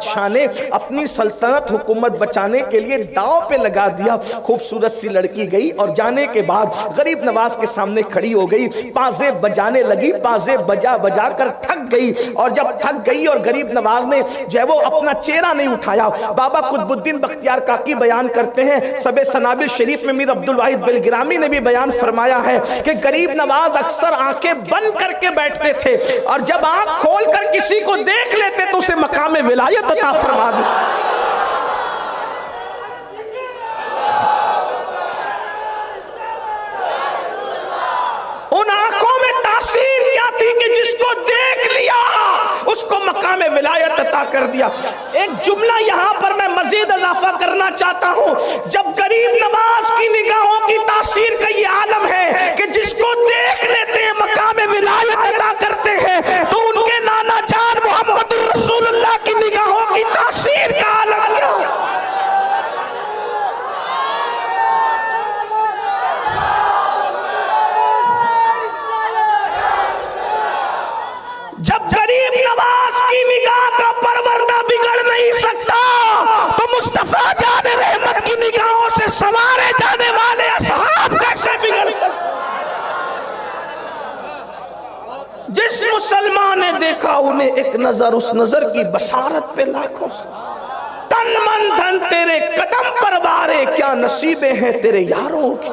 بادشاہ نے اپنی سلطنت حکومت بچانے کے لیے داؤ پہ لگا دیا. خوبصورت سی لڑکی گئی اور جانے کے بعد غریب نواز کے سامنے کھڑی ہو گئی, پازے بجانے لگی, پازے بجا بجا کر تھک گئی. اور جب تھک گئی اور غریب نواز نے جو ہے وہ اپنا چہرہ نہیں اٹھایا, بابا قطب الدین بختیار کاکی بیان کرتے ہیں, سب سنابل شریف میں میر عبدالواحد بلگرامی نے بھی بیان فرمایا ہے کہ غریب نواز اکثر آنکھیں بند کر کے بیٹھتے تھے, اور جب آنکھ کھول کر کسی کو دیکھ لیتے تو اسے مقام ولایت عطا فرما دے. ان آنکھوں میں تاثیر کیا تھی کہ جس کو دیکھ لیا اس کو مقام ولایت عطا کر دیا. ایک جملہ یہاں پر میں مزید اضافہ کرنا چاہتا ہوں, جب غریب نواز کی نگاہوں کی تاثیر کا یہ عالم ہے کہ جس کو دیکھ لیتے ہیں مقام ولایت عطا کرتے ہیں, تو ان کے نانا جان محمد رسول اللہ کی نگاہوں کی تاثیر کا عالم کیا ہے. جب غریب نواز کی نگاہ کا پروردہ بگڑ نہیں سکتا تو مصطفیٰ جان رحمت کی نگاہوں سے سنوارے جانے والے اصحاب کیسے بگڑ سکتے. جس مسلمان نے دیکھا انہیں ایک نظر, اس نظر کی بصارت پہ لاکھوں سے تن من دھن تیرے قدم پر بارے, کیا نصیبیں ہیں تیرے یاروں کی.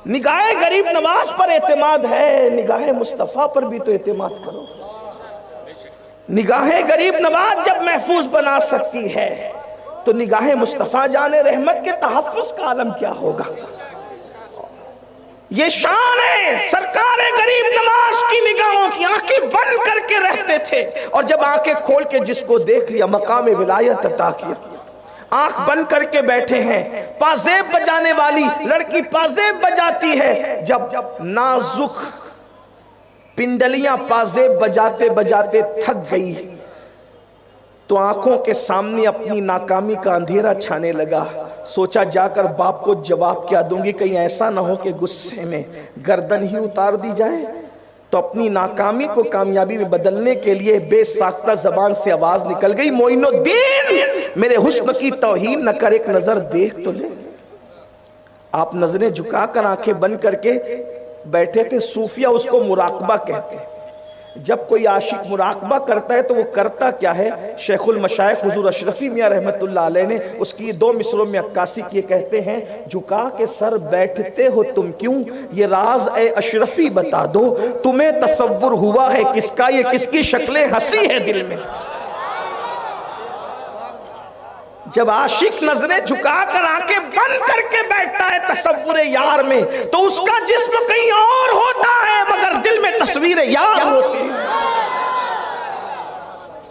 نگاہ غریب نواز پر اعتماد ہے, نگاہ مصطفیٰ پر بھی تو اعتماد کرو. نگاہ غریب نواز جب محفوظ بنا سکتی ہے تو نگاہ مصطفیٰ جان رحمت کے تحفظ کا عالم کیا ہوگا. یہ شان ہے سرکار غریب نواز کی نگاہوں کی, آنکھیں بند کر کے رہتے تھے اور جب آنکھیں کھول کے جس کو دیکھ لیا مقام ولایت عطا کیا. آنکھ بند کر کے بیٹھے ہیں, پازیب بجانے والی لڑکی پازیب بجاتی ہے, جب نازک پنڈلیاں پازیب بجاتے بجاتے تھک گئی تو آنکھوں کے سامنے اپنی ناکامی کا اندھیرا چھانے لگا. سوچا جا کر باپ کو جواب کیا دوں گی, کہیں ایسا نہ ہو کہ غصے میں گردن ہی اتار دی جائے. تو اپنی ناکامی کو کامیابی میں بدلنے کے لیے بے ساختہ زبان سے آواز نکل گئی, معین الدین میرے حسن کی توہین نہ کر, ایک نظر دیکھ تو لے. آپ نظریں جھکا کر آنکھیں بند کر کے بیٹھے تھے. صوفیہ اس کو مراقبہ کہتے ہیں. جب کوئی عاشق مراقبہ کرتا ہے تو وہ کرتا کیا ہے, شیخ المشائخ حضور اشرفی میاں رحمت اللہ علیہ نے اس کی 2 مصروں میں عکاسی کیے, کہتے ہیں جھکا کے سر بیٹھتے ہو تم کیوں, یہ راز اے اشرفی بتا دو, تمہیں تصور ہوا ہے کس کا, یہ کس کی شکل ہنسی ہے دل میں. جب عاشق نظریں جھکا کر آنکھیں بند کر کے بیٹھتا ہے تصور یار میں تو اس کا جسم کہیں اور ہوتا ہے مگر دل میں تصویر یار ہوتی ہے.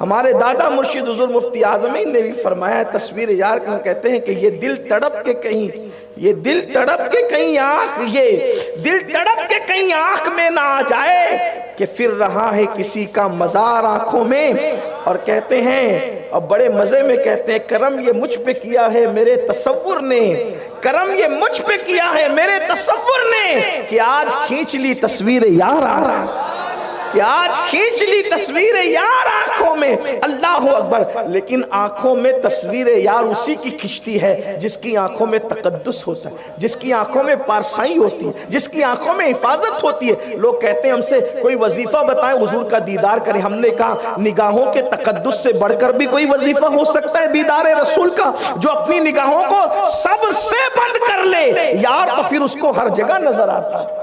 ہمارے دادا مرشد حضور مفتی اعظمین نے بھی فرمایا ہے, تصویر یار کیوں کہتے ہیں کہ یہ دل تڑپ کے کہیں, یہ دل تڑپ کے کہیں آنکھ, یہ دل تڑپ کے کہیں آنکھ میں نہ آ جائے کہ پھر رہا ہے کسی کا مزار آنکھوں میں. اور کہتے ہیں اور بڑے مزے میں کہتے ہیں, کرم یہ مجھ پہ کیا ہے میرے تصور نے, کرم یہ مجھ پہ کیا ہے میرے تصور نے کہ آج کھینچ لی تصویر یار آ رہا, کہ آج کھینچ لی تصویر یار آنکھوں میں. اللہ اکبر. لیکن آنکھوں میں تصویر یار اسی کی کھنچتی ہے جس کی آنکھوں میں تقدس ہوتا ہے, جس کی آنکھوں میں پارسائی ہوتی ہے, جس کی آنکھوں میں حفاظت ہوتی ہے. لوگ کہتے ہیں ہم سے کوئی وظیفہ بتائیں حضور کا دیدار کریں. ہم نے کہا نگاہوں کے تقدس سے بڑھ کر بھی کوئی وظیفہ ہو سکتا ہے دیدار رسول کا, جو اپنی نگاہوں کو سب سے بند کر لے یار تو پھر اس کو ہر جگہ نظر آتا ہے.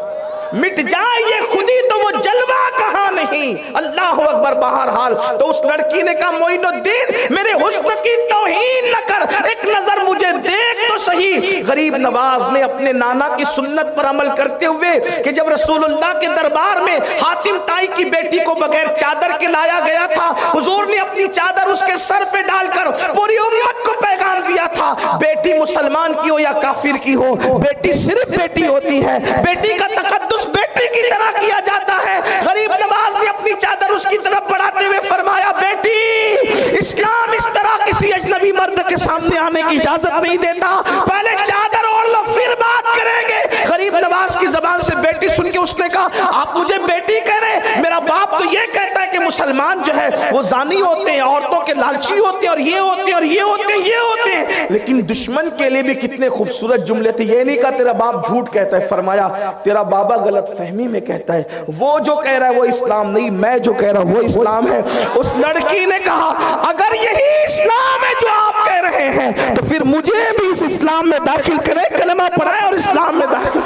مٹ جائے یہ خودی تو وہ جلوہ کہاں نہیں. اللہ اکبر. بہرحال تو اس لڑکی نے کہا معین الدین میرے حسن کی توہین نہ کر, ایک نظر مجھے دیکھ تو صحیح. غریب نواز نے اپنے نانا کی سنت پر عمل کرتے ہوئے کہ جب رسول اللہ کے دربار میں حاتم طائی کی بیٹی کو بغیر چادر کے لایا گیا تھا, حضور نے اپنی چادر اس کے سر پہ ڈال کر پوری امت کو پیغام دیا تھا, بیٹی مسلمان کی ہو یا کافر کی ہو, بیٹی صرف بیٹی ہوتی ہے, بیٹی کا تقدس بیٹی کی طرح کیا جاتا ہے. غریب نواز نے اپنی چادر اس کی طرف بڑھاتے ہوئے فرمایا, بیٹی اسلام اس طرح کسی اجنبی مرد کے سامنے آنے کی اجازت نہیں دیتا, پہلے چادر اوڑھ لو پھر بات کریں گے. غریب نواز کی زبان سے بیٹی سن کے اس نے کہا آپ مجھے بیٹی کہہ رہے، میرا باپ تو یہ کہتا ہے کہ مسلمان جو ہے وہ زانی ہوتے ہیں، عورتوں کے لالچی ہوتے ہیں، اور یہ ہوتے ہیں اور یہ ہوتے ہیں، یہ ہوتے ہیں۔ لیکن دشمن کے لیے بھی کتنے خوبصورت جملے تھے، یہ نہیں کہا تیرا باپ جھوٹ کہتا ہے، فرمایا تیرا بابا غلط فہمی میں کہتا ہے، وہ جو کہہ رہا ہے وہ اسلام نہیں، میں جو کہہ رہا ہوں وہ اسلام ہے۔ اس لڑکی نے کہا اگر یہی اسلام ہے جو آپ کہہ رہے ہیں تو پھر مجھے بھی اس اسلام میں داخل کریں، کلمہ پڑھائیں اور اسلام میں داخل۔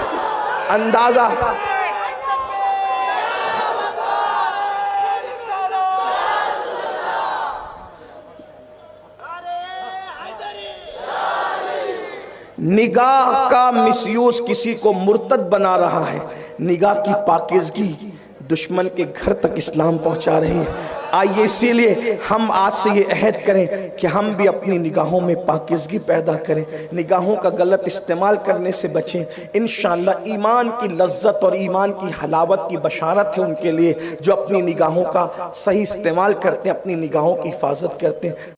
اندازہ نگاہ کا مس یوز کسی کو مرتد بنا رہا ہے، نگاہ کی پاکیزگی دشمن کے گھر تک اسلام پہنچا رہی ہے۔ آئیے اسی لیے ہم آج سے یہ عہد کریں کہ ہم بھی اپنی نگاہوں میں پاکیزگی پیدا کریں، نگاہوں کا غلط استعمال کرنے سے بچیں۔ انشاءاللہ ایمان کی لذت اور ایمان کی حلاوت کی بشارت ہے ان کے لیے جو اپنی نگاہوں کا صحیح استعمال کرتے ہیں، اپنی نگاہوں کی حفاظت کرتے ہیں۔